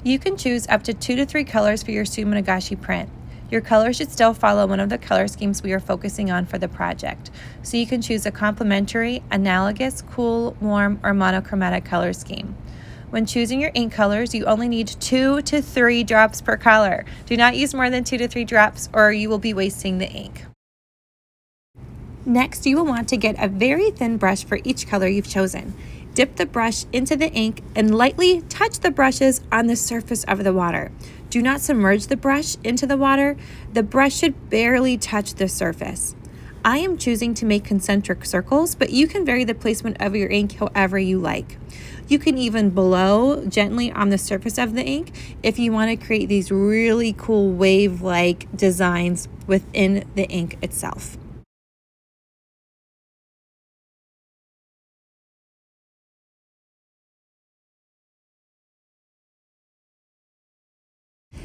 You can choose up to 2 to 3 colors for your Suminigashi print. Your color should still follow one of the color schemes we are focusing on for the project. So you can choose a complementary, analogous, cool, warm, or monochromatic color scheme. When choosing your ink colors, you only need 2 to 3 drops per color. Do not use more than 2 to 3 drops or you will be wasting the ink. Next, you will want to get a very thin brush for each color you've chosen. Dip the brush into the ink and lightly touch the brushes on the surface of the water. Do not submerge the brush into the water. The brush should barely touch the surface. I am choosing to make concentric circles, but you can vary the placement of your ink however you like. You can even blow gently on the surface of the ink if you want to create these really cool wave-like designs within the ink itself.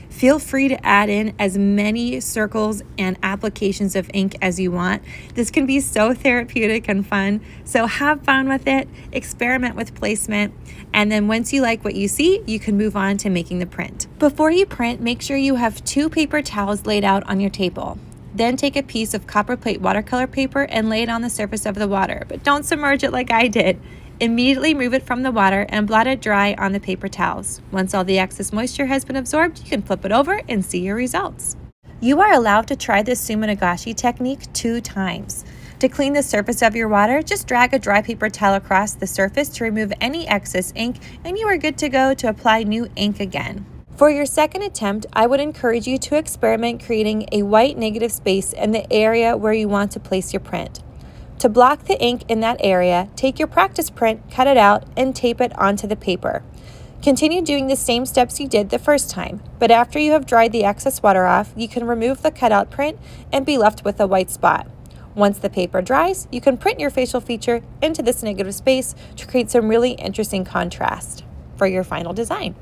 Feel free to add in as many circles and applications of ink as you want. This can be so therapeutic and fun. So have fun with it, experiment with placement, and then once you like what you see, you can move on to making the print. Before you print, make sure you have 2 paper towels laid out on your table. Then take a piece of copper plate watercolor paper and lay it on the surface of the water, but don't submerge it like I did. Immediately remove it from the water and blot it dry on the paper towels. Once all the excess moisture has been absorbed, you can flip it over and see your results. You are allowed to try this Suminigashi technique 2 times. To clean the surface of your water, just drag a dry paper towel across the surface to remove any excess ink, and you are good to go to apply new ink again. For your second attempt, I would encourage you to experiment creating a white negative space in the area where you want to place your print. To block the ink in that area, take your practice print, cut it out, and tape it onto the paper. Continue doing the same steps you did the first time, but after you have dried the excess water off, you can remove the cutout print and be left with a white spot. Once the paper dries, you can print your facial feature into this negative space to create some really interesting contrast for your final design.